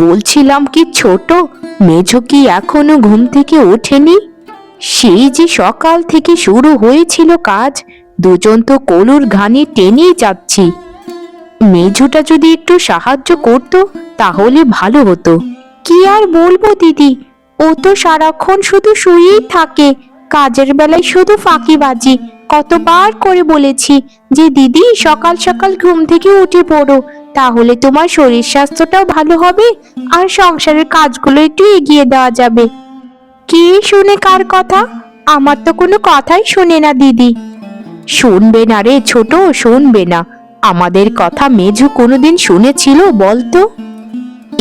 বলছিলাম কি ছোট, মেঝো কি এখনো ঘুম থেকে ওঠেনি? সেই যে সকাল থেকে শুরু হয়েছিল কাজ, দুজন তো কলুর ঘানি টেনেই যাচ্ছি। মেঝোটা যদি একটু সাহায্য করতো তাহলে ভালো হতো। কি আর বলবো দিদি, ও তো সারাক্ষণ শুধু শুয়েই থাকে, কাজের বেলায় শুধু ফাঁকিবাজি। কতবার করে বলেছি যে দিদি সকাল সকাল ঘুম থেকে উঠে পড়ো, তাহলে তোমার শরীর স্বাস্থ্যটাও ভালো হবে আর সংসারের কাজগুলো একটু এগিয়ে দেওয়া যাবে। কে শুনে কার কথা? আমার তো কোনো কথাই শোনে না দিদি। শুনবে না রে ছোট, শুনবে না। আমাদের কথা মেঝো কোনোদিন শুনেছিল বলতো?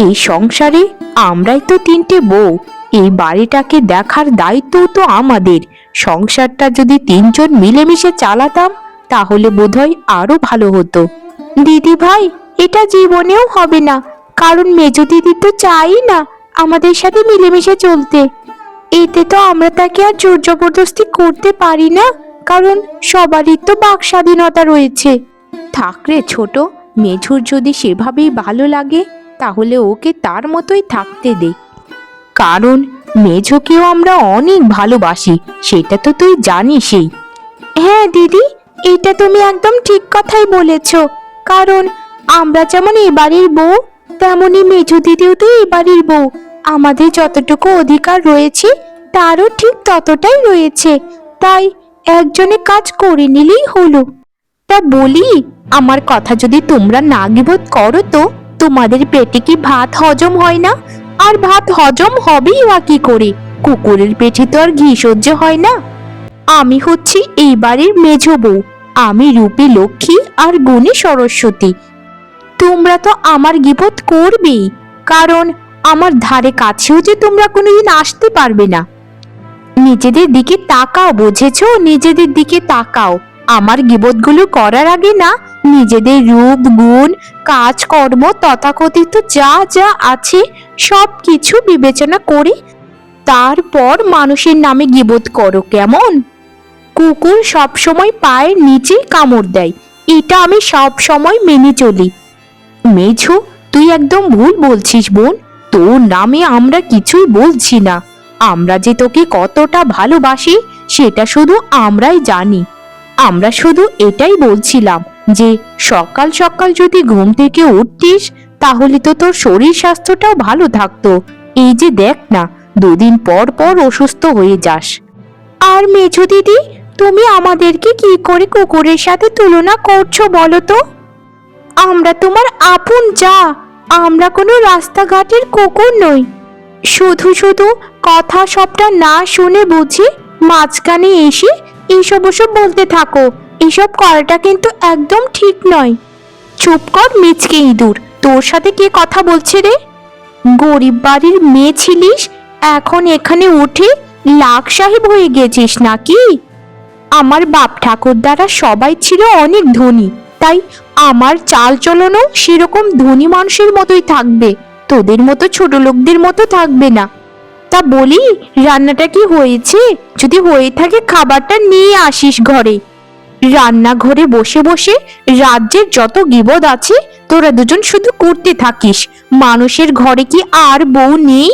এই সংসারে আমরাই তো তিনটে বউ, এই বাড়িটাকে দেখার দায়িত্ব তো আমাদের। সংসারটা যদি তিনজন মিলেমিশে চালাতাম তাহলে বোধহয় আরো ভালো হতো। দিদি ভাই, এটা জীবনেও হবে না, কারণ মেজো দিদি তো চাই না আমাদের সাথে মিলেমিশে চলতে। এতে তো আমরা তাকে আর জোর জবরদস্তি করতে পারি না, কারণ সবারই তো বাক স্বাধীনতা রয়েছে। থাকরে ছোট, মেঝুর যদি সেভাবেই ভালো লাগে তাহলে ওকে তার মতোই থাকতে দে। কারণ মেঝোকেও আমরা অনেক ভালোবাসি, সেটা তো তুই জানিসই। হ্যাঁ দিদি, এটা তুমি একদম ঠিক কথাই বলেছ। কারণ আমরা যেমন এ বাড়ির বউ, তেমনই মেঝো দিদিও তো এ বাড়ির বউ। আমাদের যতটুকু অধিকার রয়েছে তারও ঠিক ততটাই রয়েছে, তাই একজনে কাজ করে নিলেই হলো। তা বলি, আমার কথা যদি তোমরা না গিবোধ করো তো তোমাদের পেটে কি ভাত হজম হয় না? আর ভাত হজম হবেই বা কি করে? কুকুরের পেটে তো আর ঘি সহ্য হয় না। আমি হচ্ছি এই বাড়ির মেঝো বউ, আমি রূপী লক্ষ্মী আর গুণী সরস্বতী। তোমরা তো আমার গিবোধ করবেই, কারণ আমার ধারে কাছেও যে তোমরা কোনোদিন আসতে পারবে না। নিজেদের দিকে তাকাও, বুঝেছো? নিজেদের দিকে তাকাও। আমার গিবতগুলো করার আগে না নিজেদের রূপ গুণ কাজকর্ম তথাকথিত যা যা আছে সব কিছু বিবেচনা করে তারপর মানুষের নামে গিবত করো, কেমন? কুকুর সব সময় পায়ের নিচে কামড় দেয়, এটা আমি সব সময় মেনে চলি। মেঝো, তুই একদম ভুল বলছিস বোন। তোর নামে আমরা কিছুই বলছি না। আমরা যে তোকে কতটা ভালোবাসি সেটা শুধু আমরাই জানি। আমরা শুধু এটাই বলছিলাম যে সকাল সকাল যদি ঘুম থেকে উঠতিস তাহলে তো তোর শরীর স্বাস্থ্যটাও ভালো থাকতো। এই যে দেখ না, দুদিন পর পর অসুস্থ হয়ে যাস। আর মেঝো দিদি, তুমি আমাদেরকে কি করে কুকুরের সাথে তুলনা করছো বলো তো? আমরা তোমার আপন যা, আমরা কোনো রাস্তাঘাটের কুকুর নই। শুধু শুধু কথা সবটা না শুনে বুঝি মাঝখানে এসে এইসব ওসব বলতে থাকো। এসব করাটা কিন্তু একদম ঠিক নয়। চুপ কর মিচকে ইঁদুর, তোর সাথে কে কথা বলছে রে? গরিব বাড়ির মেয়ে ছিলিস, এখন এখানে উঠে লাখ সাহেব হয়ে গেছিস নাকি? আমার বাপ ঠাকুরদারা সবাই ছিল অনেক ধনী, তাই আমার চাল চলনও সেরকম ধনী মানুষের মতোই থাকবে, তোদের মতো ছোট লোকদের মতো থাকবে না। তা বলি, রান্নাটা কি হয়েছে? যদি হয়ে থাকে খাবারটা নিয়ে আসিস ঘরে। রান্নাঘরে বসে বসে রাজ্যের যত গিবদ আছে তোরা দুজন শুধু করতে থাকিস। মানুষের ঘরে কি আর বউ নেই?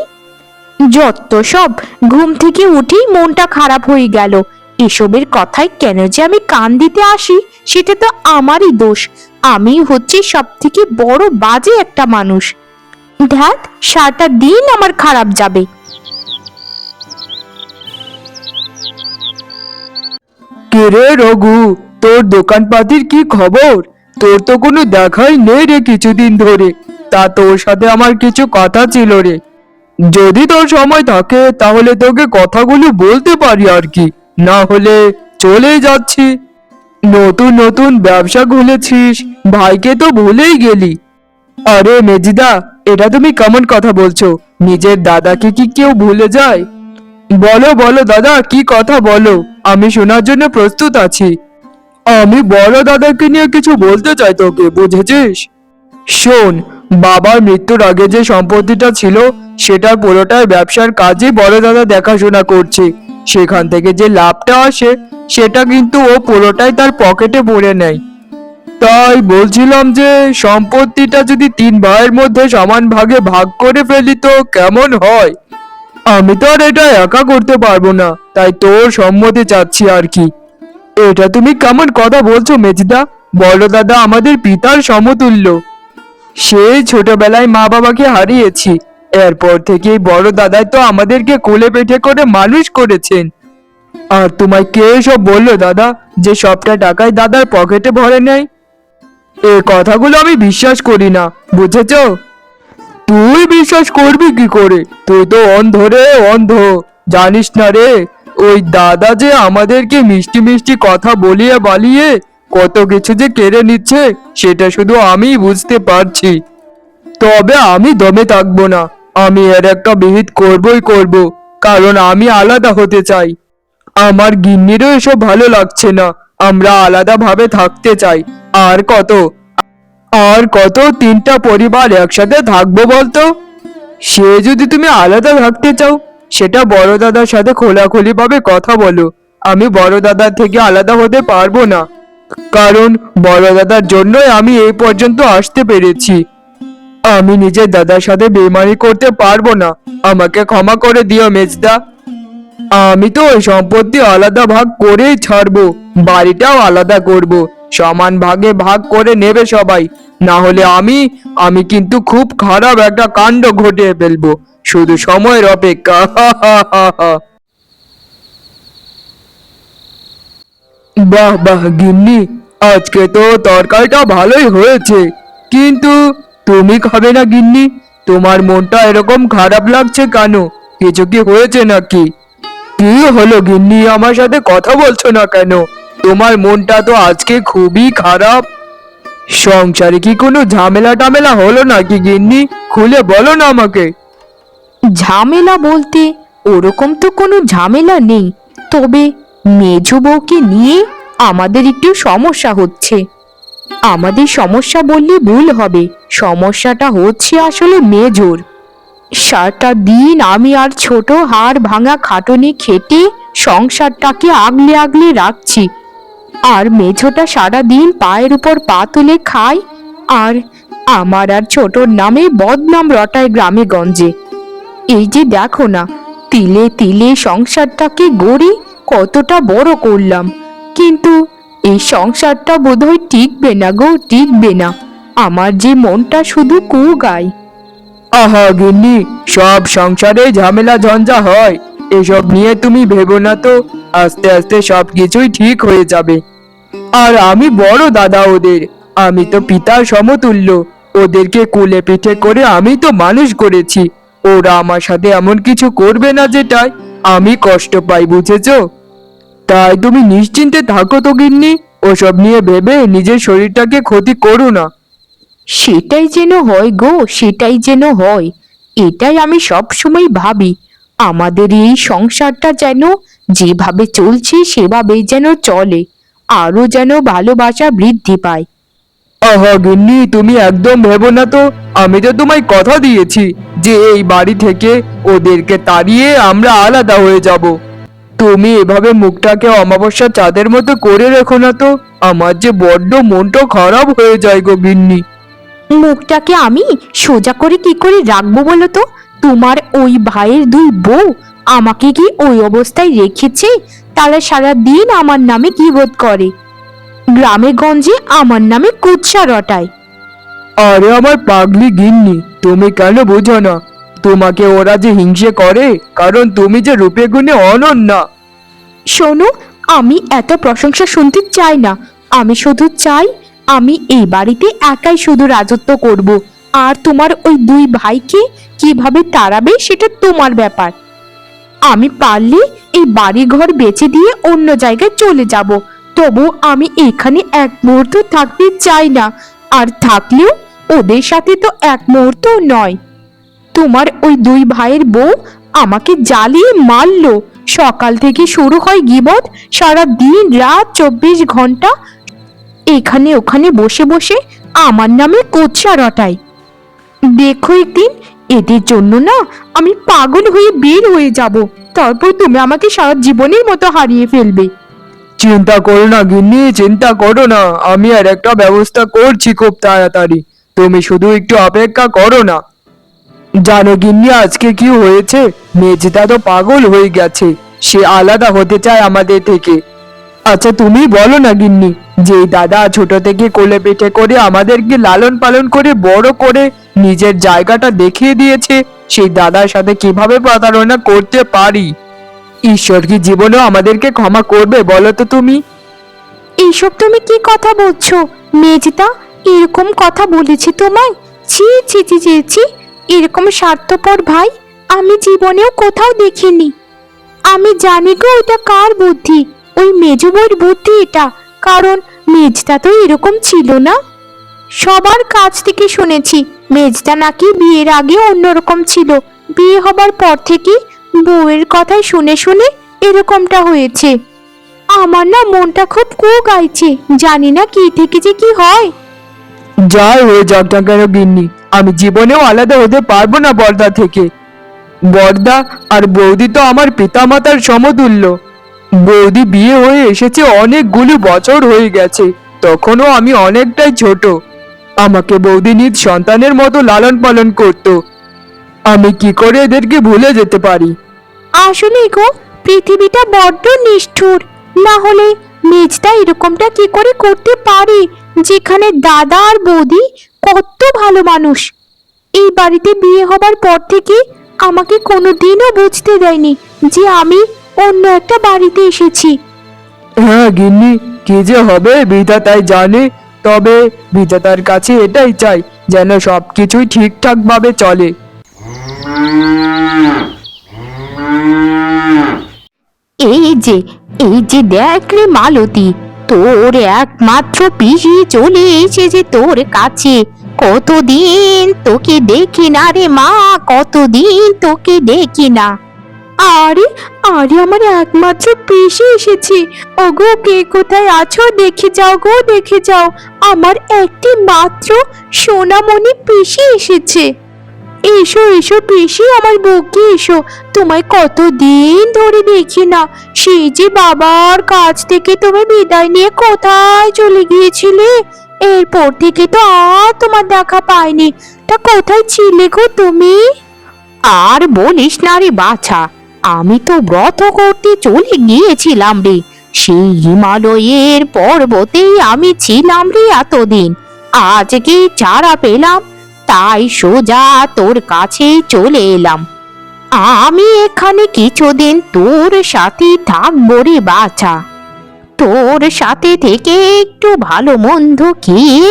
যত সব! ঘুম থেকে উঠেই মনটা খারাপ হয়ে গেল। এসবের কথায় কেন যে আমি কান দিতে আসি সেটা তো আমারই দোষ। আমি হচ্ছি সব থেকে বড় বাজে একটা মানুষ। ধ্যাত, সারাটা দিন আমার খারাপ যাবে। কে রে রঘু, তোর দোকানপাতির কি খবর? তোর তো কোনো দেখাই নেই রে কিছুদিন ধরে। তা তোর সাথে আমার কিছু কথা ছিল রে। যদি তোর সময় থাকে তাহলে তোকে কথাগুলো বলতে পারি আর কি, না হলে চলে যাচ্ছি। নতুন নতুন ব্যবসা খুলেছিস, ভাইকে তো ভুলেই গেলি। আরে মেজিদা, এটা তুমি কেমন কথা বলছো? নিজের দাদাকে কি কেউ ভুলে যায়? বলো বলো দাদা, কি কথা বলো, আমি শোনার জন্য প্রস্তুত আছি। আমি বড় দাদাকে নিয়ে কিছু বলতে চাই তোকে, বুঝেছিস? শোন, বাবার মৃত্যুর আগে যে সম্পত্তিটা ছিল সেটার পুরোটাই ব্যবসার কাজে বড় দাদা দেখাশোনা করছে। সেখান থেকে যে লাভটা আসে সেটা কিন্তু ও পুরোটাই তার পকেটে ভরে নেয়। তাই বলছিলাম যে সম্পত্তিটা যদি 3 ভাইয়ের মধ্যে সমান ভাগে ভাগ করে ফেলি তো কেমন হয়? আমি তো আর এটা একা করতে পারবো না, তাই তোর সম্মতি চাচ্ছি আর কি। এটা তুমি কেমন কথা বলছো মেজদা? বড় দাদা আমাদের পিতার সমতুল্য। সেই ছোটবেলায় মা বাবাকে হারিয়েছি, এরপর থেকেই বড় দাদাই তো আমাদেরকে কোলে পিঠে করে মানুষ করেছেন। আর তোমায় কে সব বললো দাদা যে সবটা টাকাই দাদার পকেটে ভরে নেয়? এ কথাগুলো আমি বিশ্বাস করি না, বুঝেছো? তুই বিশ্বাস করবি কি করে? তুই তো অন্ধ রে, অন্ধ। জানিস না রে, ওই দাদা যে আমাদেরকে মিষ্টি মিষ্টি কথা বলিয়ে বালিয়ে কত কিছু যে কেড়ে নিচ্ছে সেটা শুধু আমিই বুঝতে পারছি। তবে আমি দমে থাকবো না, আমি এর একটা বিহিত করবই করব, কারণ আমি আলাদা হতে চাই। আমার গিন্নিরও এসব ভালো লাগছে না, আমরা আলাদা ভাবে থাকতে চাই। আর কত, আর কত 3টা পরিবার একসাথে থাকবো বলতো? সে যদি তুমি আলাদা থাকতে চাও, সেটা বড় দাদার সাথে খোলাখুলি ভাবে কথা বলো। আমি বড় দাদার থেকে আলাদা হতে পারবো না, কারণ বড় দাদার জন্যই আমি এই পর্যন্ত আসতে পেরেছি। আমি নিজের দাদার সাথে বেইমানি করতে পারবো না, আমাকে ক্ষমা করে দিও মেজদা। আমি তো ওই সম্পত্তি আলাদা ভাগ করেই ছাড়বো, বাড়িটাও আলাদা করব, সমান ভাগে ভাগ করে নেবে সবাই। না হলে আমি কিন্তু খুব খারাপ একটা কাণ্ড ঘটিয়ে ফেলবো, শুধু সময়ের অপেক্ষা। বাহ বাহ গিন্নি, আজকে তো তরকারিটা ভালোই হয়েছে, কিন্তু তুমি খাবে না গিন্নি? তোমার মনটা এরকম খারাপ লাগছে কেন? কিছু কি হয়েছে নাকি? কি হলো গিন্নি, আমার সাথে কথা বলছো না কেন? তোমার মনটা তো আজকে খুবই খারাপ। সংসারে কি কোনো ঝামেলা টামেলা হলো নাকি গিন্নি? খুলে বলো না আমাকে। ঝামেলা বলতে ওরকম তো কোনো ঝামেলা নেই, তবে মেজো বউকে নিয়ে আমাদের একটু সমস্যা হচ্ছে। আমাদের সমস্যা বললে ভুল হবে, সমস্যাটা হচ্ছে আসলে মেজোর। সারাটা দিন আমি আর ছোট হাড় ভাঙা খাটুনি খেটে সংসারটাকে আগলে আগলে রাখছি, আর মেঝোটা সারা দিন পায়ের উপর পা তুলে খায়, আর আমার আর ছোটর নামে বদনাম রটায় গ্রামে গঞ্জে। এই যে দেখো না, তিলে তিলে সংসারটাকে গড়ে কতটা বড় করলাম, কিন্তু এই সংসারটা বোধহয় টিকবে না গো, টিকবে না। আমার যে মনটা শুধু কুগায়। আহা গিন্নি, সব সংসারে ঝামেলা ঝঞ্ঝা হয়, এসব নিয়ে তুমি ভেবো না তো, আস্তে আস্তে সবকিছুই ঠিক হয়ে যাবে। আর আমি বড় দাদা ওদের, আমি তো পিতার সমতুল্য, ওদেরকে কোলে পিঠে করে আমি তো মানুষ করেছি। ওরা আমার সাথে এমন কিছু করবে না যেটায় আমি কষ্ট পাই, বুঝেছো? তাই তুমি নিশ্চিন্তে থাকো তো গিন্নি, ওসব নিয়ে ভেবে নিজের শরীরটাকে ক্ষতি করো না। সেটাই যেন হয় গো, সেটাই যেন হয়। এটাই আমি সব সময় ভাবি, আমাদের এই সংসারটা যেন যেভাবে চলছে সেভাবেই যেন চলে, আরো যেন ভালোবাসা বৃদ্ধি পায়। আহা গিন্নি, তুমি একদম ভেবো না তো, আমি তো তোমায় কথা দিয়েছি যে এই বাড়ি থেকে ওদেরকে তাড়িয়ে আমরা আলাদা হয়ে যাব। তুমি এভাবে মুখটাকে অমাবস্যার চাঁদের মতো করে রেখো না তো, আমার যে বড্ড মনটা খারাপ হয়ে যায় গো গিন্নি। মুখটাকে আমি সোজা করে কি করে রাখবো বলো তো? তোমার ওই ভাইয়ের 2 বউ আমাকে কি ওই অবস্থায় রেখেছে? তারা সারা দিন আমার নামে গীবত করে, গ্রামে গঞ্জে আমার নামে কুৎসা রটায়। আরে আমার পাগলি গিন্নি, তুমি কেন বুঝো না? তোমাকে ওরা যে হিংসে করে, কারণ তুমি যে রূপে গুণে অনন্যা। শোনো, আমি এত প্রশংসা শুনতে চাই না। আমি শুধু চাই আমি এই বাড়িতে একাই শুধু রাজত্ব করব, আর তোমার ওই 2 ভাইকে কিভাবে তাড়াবে সেটা তোমার ব্যাপার। আমি পারলে এই বাড়ি ঘর বেচে দিয়ে অন্য জায়গায় চলে যাব, তবু আমি এখানে এক মুহূর্ত থাকতে চাই না, আর থাকলেও ওদের সাথে তো এক মুহূর্ত নয়। তোমার ওই 2 ভাইয়ের বউ আমাকে জ্বালিয়ে মারলো, সকাল থেকে শুরু হয় গীবত, সারা দিন রাত 24 ঘন্টা এখানে ওখানে বসে বসে আমার নামে কোচ্চা রটায়। দেখো একদিন এদের জন্য না আমি পাগল হয়ে বের হয়ে যাব, তারপর তুমি আমাকে সারা জীবনের মতো হারিয়ে ফেলবে। চিন্তা করো না গিন্নি, চিন্তা করো না, আমি আর একটা ব্যবস্থা করছি খুব তাড়াতাড়ি। তুমি শুধু একটু অপেক্ষা করো না। জানো গিন্নি আজকে কি হয়েছে? মেজদা তো পাগল হয়ে গেছে, সে আলাদা হতে চায় আমাদের থেকে। আচ্ছা তুমি বলো না গিন্নি, যে দাদা ছোট থেকে কোলে পিঠে করে আমাদেরকে লালন পালন করে বড় করে নিজের জায়গাটা দেখিয়ে দিয়েছে, সেই দাদার সাথে কিভাবে প্রতারণা করতে পারি? ঈশ্বর কি জীবনেও আমাদেরকে ক্ষমা করবে বলো তো তুমি? এইসব তুমি কি কথা বলছো? মেজদা এরকম কথা বলেছি তোমায়? ছি ছি ছি ছি ছি, এরকম স্বার্থপর ভাই আমি জীবনেও কোথাও দেখিনি। আমি জানি গো এটা কার বুদ্ধি, ওই মেজো বউয়ের বুদ্ধি এটা। কারণ মেজদা তো এরকম ছিল না। সবার কাছ থেকে শুনেছি মেজদা নাকি বিয়ের আগে অন্যরকম ছিল, বিয়ে হবার পর থেকে বউয়ের কথাই শুনে শুনে এরকমটা হয়েছে। আমার না মনটা খুব গাইছে, জানি না কি থেকে যে কি হয়। যাই হয়ে যাক না কেন গিন্নি, আমি জীবনেও আলাদা হতে পারবো না বর্দা থেকে। বর্দা আর বৌদি তো আমার পিতামাতার সমতুল্য। বৌদি বিয়ে হয়ে এসেছে অনেকগুলো বছর হয়ে গেছে, তখনও আমি অনেকটাই ছোট। আমাকে বৌদি নিজ সন্তানের মতো লালন পালন করত। আমি কি করে এদেরকে ভুলে যেতে পারি? আসলে গো পৃথিবীটা বড্ড নিষ্ঠুর। না হলে মেজদা এরকমটা কি করে করতে পারে, যেখানে দাদা আর বৌদি কত ভালো মানুষ। এই বাড়িতে বিয়ে হবার পর থেকে আমাকে কোনোদিনও বুঝতে দেয়নি যে আমি অন্য একটা বাড়িতে এসেছি। হ্যাঁ গিন্নি, কি যে হবে বিধাতাই জানে। তবে বিধাতার কাছে এটাই চাই, যেন সবকিছুই ঠিকঠাক ভাবে চলে। এই যে দেখ রে মালতী, তোর একমাত্র পিসি চলে এসেছে তোর কাছে। কতদিন তোকে দেখি না রে মা, কতদিন তোকে দেখি না। আরে আরে আমার একমাত্র পিসি এসেছে। ওগো কে কোথায় আছো, দেখে যাও গো, দেখে যাও, আমার একটি মাত্র সোনামণি পিসি এসেছে। এসো এসো পিসি, আমার বউকে এসো, তোমায় কতদিন ধরে দেখি না। সেই যে বাবার কাছ থেকে তুমি বিদায় নিয়ে কোথায় চলে গিয়েছিলে, এরপর থেকে তো আর তোমার দেখা পাইনি। তা কোথায় ছিলে গো তুমি? আর বলিস না রে বাছা, আমি তো ব্রত করতে চলে গিয়েছিলাম রে। সেই হিমালয়ের পর্বতেই আমি ছিলাম রে এতদিন। আজকে ছাড়া পেলাম, তাই সোজা তোর কাছে চলে এলাম। আমি এখানে কিছুদিন তোর সাথে থাকবো রে বাছা। তোর সাথে থেকে একটু ভালো মন্দ খেয়ে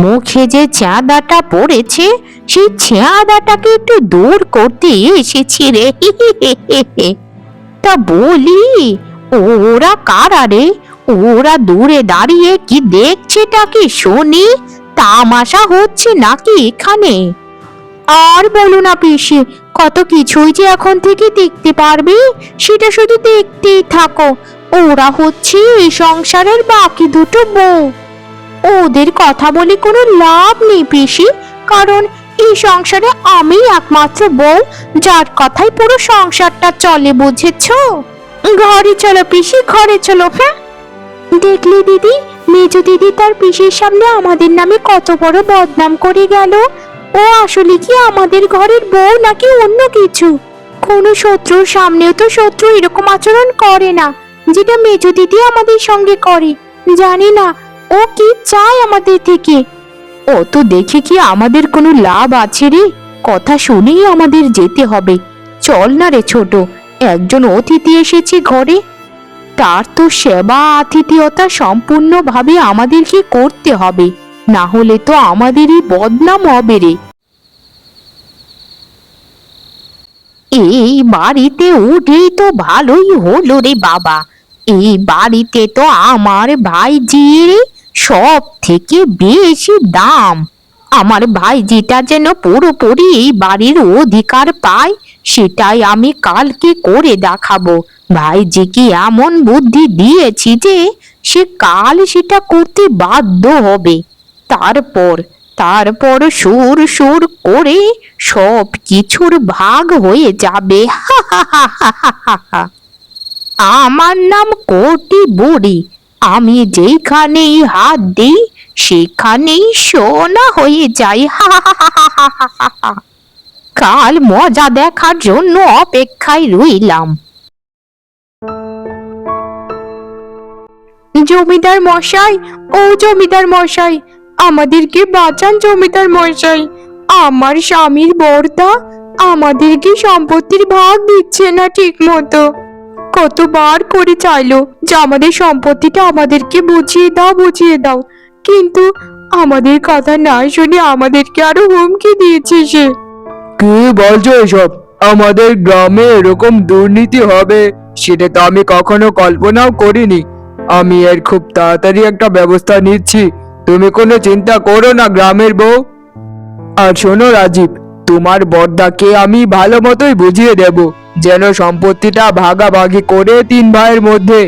মুখে যে ছেঁদাটা পড়েছে, সেই ছেঁদাটাকে একটু দূর করতে এসেছি রে। তা বলি, ওরা কারা রে? ওরা দূরে দাঁড়িয়ে কি দেখছেটা কি শুনি? তামাশা হচ্ছে নাকি এখানে? আর বলো না পিসি, কত কিছুই যে এখন থেকে দেখতে পারবে, সেটা শুধু দেখতেই থাকো। ওরা হচ্ছে এই সংসারের বাকি দুটো বউ। ওদের কথা বলে কোনো লাভ নেই পিসি, কারণ এই সংসারে আমি একমাত্র বউ, যার কথাই পুরো সংসারটা চলে, বুঝেছো? ঘরে চলো পিসি, ঘরে চলো। হ্যাঁ, দেখলি দিদি, মেজো দিদি তার পিসির সামনে আমাদের নামে কত বড় বদনাম করে গেল। ও আসলে কি আমাদের ঘরের বউ নাকি অন্য কিছু? কোনো শত্রুর সামনেও তো শত্রু এরকম আচরণ করে না, যেটা মেজো দিদি আমাদের সঙ্গে করে। জানি না ও কি চায় আমাদের থেকে। ও তো দেখে কি আমাদের কোনো লাভ আছে রে? কথা শুনেই আমাদের যেতে হবে। চল না রে ছোট, একজন অতিথি এসেছে ঘরে, তার তো সেবা আতিথেয়তা সম্পূর্ণভাবে আমাদেরকে করতে হবে, না হলে তো আমাদেরই বদনাম হবে রে। এই বাড়িতে উঠেই তো ভালোই হলো রে বাবা। এই বাড়িতে তো আমার ভাইজির সব থেকে বেশি দাম। আমার ভাইজিটা যেন পুরোপুরি এই বাড়ির অধিকার পায়, সেটাই আমি কালকে করে দেখাবো। ভাইজিকে এমন বুদ্ধি দিয়েছি যে সে কাল সেটা করতে বাধ্য হবে। তারপর তারপর সুর সুর করে সব কিছুর ভাগ হয়ে যাবে। হা হা হা হা হা হা। আমার নাম কোটি বুড়ি। আমি যেখানেই হাত দিই সেখানেই সোনা হয়ে যায়। হা হা হা হা হা হা হা হা। কাল মজা দেখার জন্য অপেক্ষায় রইলাম। জমিদার মশাই, ও জমিদার মশাই, আমাদেরকে বাঁচান জমিদার মশাই। আমার স্বামীর বর্দা আমাদেরকে সম্পত্তির ভাগ দিচ্ছে না ঠিক মতো। কতবার করে চাইলো যে আমাদের সম্পত্তিটা আমাদেরকে বুঝিয়ে দাও, কিন্তু আমাদের কথা না শুনে আমাদেরকে আরো হুমকি দিয়েছে সে। কি বলছো এসব? আমাদের গ্রামে এরকম দুর্নীতি হবে সেটা তো আমি কখনো কল্পনাও করিনি। আমি এর খুব তাড়াতাড়ি একটা ব্যবস্থা নিচ্ছি, তুমি কোনো চিন্তা করো না গ্রামের বউ। আর শোনো রাজীব, তোমার বড়দাকে আমি ভালো মতোই বুঝিয়ে দেব যেন সম্পত্তিটা ভাগাভাগি করে তিন ভাইয়ের মধ্যে।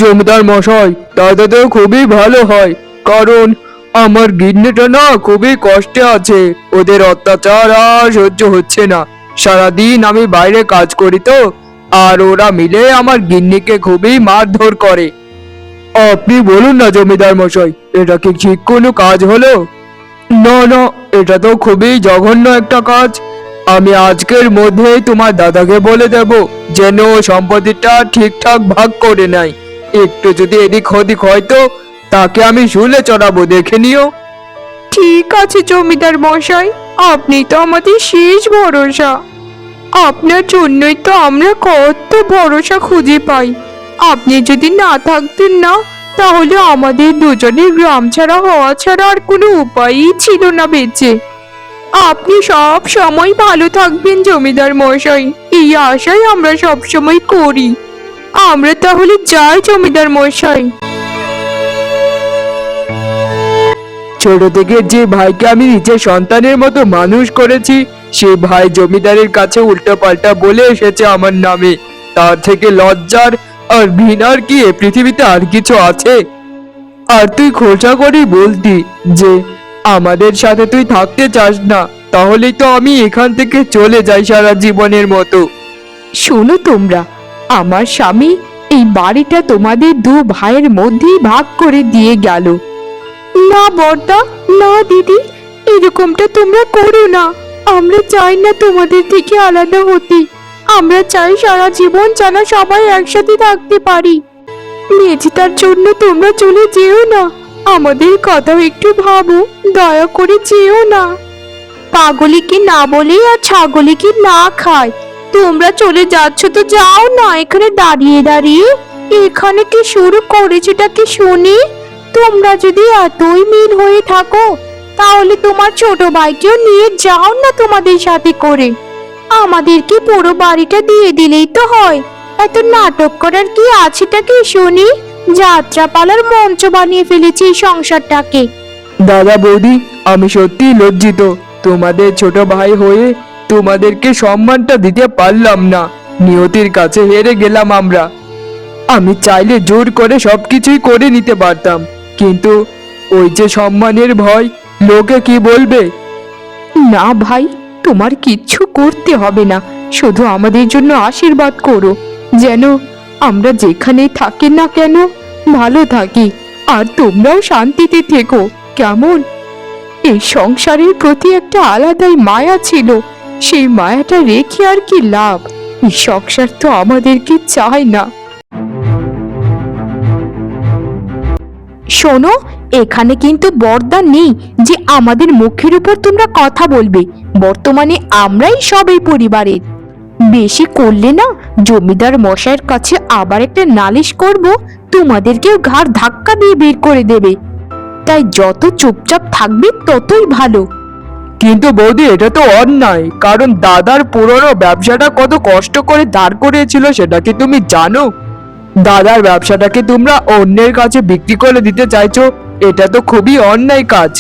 জমিদার মশাই, তাতে তো খুবই ভালো হয়, কারণ আমার গিন্নিটা না খুবই কষ্টে আছে। ওদের অত্যাচার আর সহ্য হচ্ছে না। সারাদিন আমি বাইরে কাজ করি তো, আর ওরা মিলে আমার গিন্নিকে খুবই মারধর করে। আপনি বলুন না জমিদার মশাই, এটা কি ঠিক কোনো কাজ হলো? না না, এটা তো খুবই জঘন্য একটা কাজ। আমি আজকের মধ্যেই তোমার দাদাকে বলে দেব যেন ও সম্পত্তিটা ঠিকঠাক ভাগ করে নেয়। একটু যদি এদিক ওদিক হয় তো তাকে আমি শুলে চড়াবো, দেখে নিও। ঠিক আছে জমিদার মশাই, আপনি তো আমাদের শেষ ভরসা। আপনার জন্যই তো আমরা কত ভরসা খুঁজে পাই। আপনি যদি না থাকতেন না, তাহলে আমাদের দুজনের গ্রাম ছাড়া হওয়া ছাড়া আর কোনো উপায়ই ছিল না বেঁচে। আপনি সব সময় ভালো থাকবেন জমিদার মশাই, এই আশাই আমরা সব সময় করি। আমরা তাহলে যাই জমিদার মশাই। ছোট থেকে যে ভাইকে আমি নিজের সন্তানের মতো মানুষ করেছি, সে ভাই জমিদারের কাছে উল্টো পাল্টা বলে এসেছে আমার নামে। তার থেকে লজ্জার আর ঘৃণার কি এ পৃথিবীতে আর কিছু আছে? আর তুই খোঁচা করে বলতি যে আমাদের সাথে তুই থাকতে চাস না, তাহলেই তো আমি এখান থেকে চলে যাই সারা জীবনের মতো। শোনো তোমরা, আমার স্বামী এই বাড়িটা তোমাদের দু ভাইয়ের মধ্যেই ভাগ করে দিয়ে গেল। না বর্দা, না দিদি, এরকমটা তোমরা করো না। আমরা চাই না তোমাদের থেকে আলাদা হতে। আমরা চাই সারা জীবন যেন সবাই একসাথে থাকতে পারি। মেজেতার জন্য তোমরা চলে যেও না। আমাদের কথাও একটু ভাবো, দয়া করে যেও না। পাগলিকে না বলে আর ছাগলিকে না খায়। তোমরা চলে যাচ্ছ তো যাও না, এখানে দাঁড়িয়ে দাঁড়িয়ে এখানে কি শুরু করেছেটা কি শুনি? তোমরা যদি এতই মিল হয়ে থাকো, তাহলে তোমার ছোট ভাইকেও নিয়ে যাও না তোমাদের সাথে করে। আমাদেরকে পুরো বাড়িটা দিয়ে দিলেই তো হয়। এত নাটক করার কি আছেটা কি শুনি? যাত্রাপালার মঞ্চ বানিয়ে ফেলেছি এই সংসারটাকে। দাদা বৌদি, আমি সত্যি লজ্জিত। তোমাদের ছোট ভাই হয়ে তোমাদেরকে সম্মানটা দিতে পারলাম না। নিয়তির কাছে হেরে গেলাম আমরা। আমি চাইলে জোর করে সবকিছুই করে নিতে পারতাম, কিন্তু ওই যে সম্মানের ভয়, লোকে কি বলবে। না ভাই, তোমার কিচ্ছু করতে হবে না। শুধু আমাদের জন্য আশীর্বাদ করো যেন আমরা যেখানে থাকি না কেন ভালো থাকি, আর তোমরাও শান্তিতে থেকো, কেমন? এই সংসারের প্রতি একটা আলাদাই মায়া ছিল, সেই মায়াটা রেখে আর কি লাভ? এই সংসার তো আমাদেরকে চায় না। শোনো, এখানে কিন্তু বর্দা নেই যে আমাদের মুখের উপর তোমরা কথা বলবে। বর্তমানে আমরাই সবাই পরিবারের। বেশি করলে না জমিদার মশাইয়ের কাছে আবার একটা নালিশ করব, তোমাদেরকেও ঘাড় ধাক্কা দিয়ে বের করে দেবে। তাই যত চুপচাপ থাকবে ততই ভালো। কিন্তু বৌদি, এটা তো অন্যায়, কারণ দাদার পুরনো ব্যবসাটা কত কষ্ট করে দাঁড় করিয়েছিল সেটা কি তুমি জানো? দাদার ব্যবসাটাকে তোমরা অন্যের কাছে বিক্রি করে দিতে চাইছো, এটা তো খুবই অন্যায় কাজ।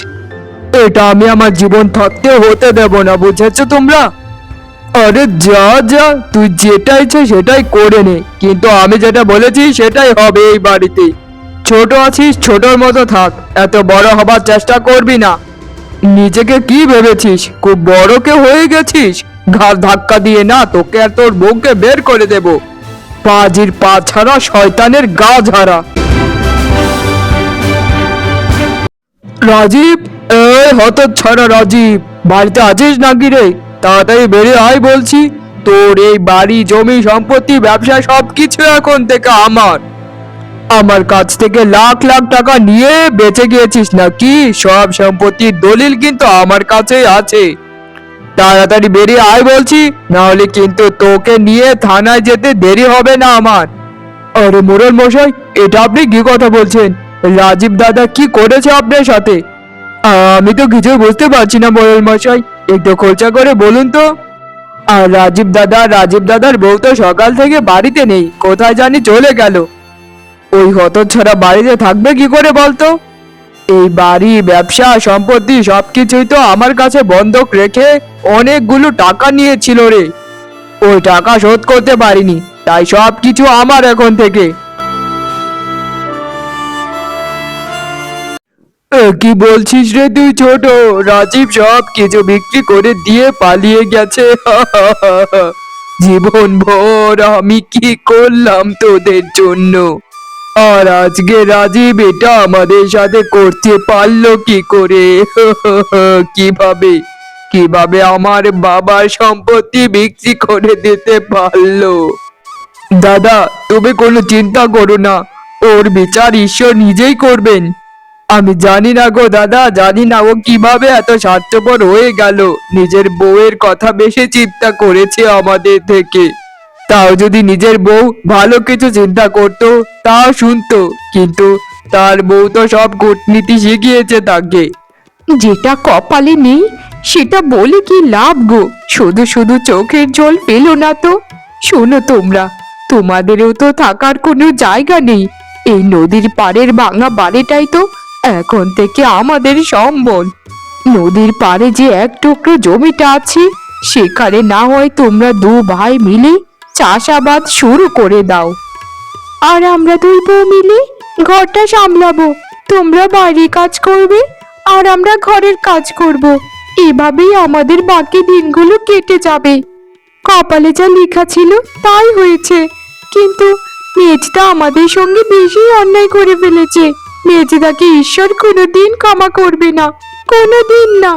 এটা আমি আমার জীবন থাকতেও হতে দেব না, বুঝেছো তোমরা? আরে যা যা, তুই যেটা ইচ্ছে সেটাই করে নে, কিন্তু আমি যেটা বলেছি সেটাই হবে এই বাড়িতে। ছোট আছিস, ছোটর মতো থাক, এত বড় হবার চেষ্টা করবি না। নিজেকে কি ভেবেছিস খুব বড় কেউ হয়ে গেছিস? ঘাড় ধাক্কা দিয়ে না তোকে আর তোর বউকে বের করে দেব। পাজির পা ছাড়া শয়তানের গা ঝাড়া। রাজীব, এই হতচ্ছাড়া রাজীব, বাড়িতে আছিস নাকি রে? তাড়াতাড়ি বেরিয়ে আয় বলছি। তোর এই বাড়ি, জমি, সম্পত্তি, ব্যবসা সবকিছু এখন থেকে আমার। আমার কাছ থেকে লাখ লাখ টাকা নিয়ে বেঁচে গিয়েছিস নাকি? সব সম্পত্তির দলিল কিন্তু আমার কাছেই আছে। তাড়াতাড়ি বেরিয়ে আয় বলছি, না হলে কিন্তু তোকে নিয়ে থানায় যেতে দেরি হবে না আমার। আরে মোড়ল মশাই, এটা আপনি কি কথা বলছেন? রাজীব দাদা কি করেছে আপনার সাথে? আমি তো কিছু বুঝতে পারছি না মোড়ল মশাই, একটু খোলসা করে বলুন তো। আর রাজীব দাদার বউ তো সকাল থেকে বাড়িতে নেই, কোথায় জানি চলে গেল। ওই হতচ্ছাড়া বাড়িতে থাকবে কি করে বলতো? এই বাড়ি, ব্যবসা, সম্পত্তি সবকিছুই তো আমার কাছে বন্ধক রেখে অনেকগুলো টাকা নিয়েছিল রে। ওই টাকা শোধ করতে পারিনি, তাই সবকিছু আমার এখন থেকে। কি বলছিস রে তুই ছোট? রাজীব সব কিছু বিক্রি করে দিয়ে পালিয়ে গেছে। জীবন ভর আমি কি করলাম তোদের জন্য, আর আজকে রাজীব এটা আমাদের সাথে করতে পারলো কি করে? কিভাবে কিভাবে আমার বাবার সম্পত্তি বিক্রি করে দিতে পারলো? দাদা, তুমি কোনো চিন্তা করো না, ওর বিচার ঈশ্বর নিজেই করবেন। আমি জানি না গো দাদা, জানি না ও কিভাবে এত স্বার্থপর হয়ে গেল। নিজের বউয়ের কথা বেশি চিন্তা করেছে আমাদের থেকে। তাও যদি নিজের বউ ভালো কিছু চিন্তা করতো তাও শুনতো, কিন্তু তার বউ তো সব কূটনীতি শিখিয়েছে তাকে। যেটা কপালে নেই সেটা বলে কি লাভ গো? শুধু শুধু চোখের জল পেলো না তো। শোনো তোমরা, তোমাদেরও তো থাকার কোনো জায়গা নেই। এই নদীর পাড়ের ভাঙা বাড়িটাই তো এখন থেকে আমাদের সম্বল। নদীর পাড়ে যে এক টুকরো জমিটা আছে, সেখানে না হয় তোমরা দু ভাই মিলে চাষাবাদ শুরু করে দাও, আর আমরা দুই বউ মিলে ঘরটা সামলাবো। তোমরা বাইরে কাজ করবে আর আমরা ঘরের কাজ করব। এভাবেই আমাদের বাকি দিনগুলো কেটে যাবে। কপালে যা লেখা ছিল তাই হয়েছে, কিন্তু মেজদা আমাদের সঙ্গে বেশি অন্যায় করে ফেলেছে। মেজদাকে ঈশ্বর কোনোদিন ক্ষমা করবে না, কোনোদিন না।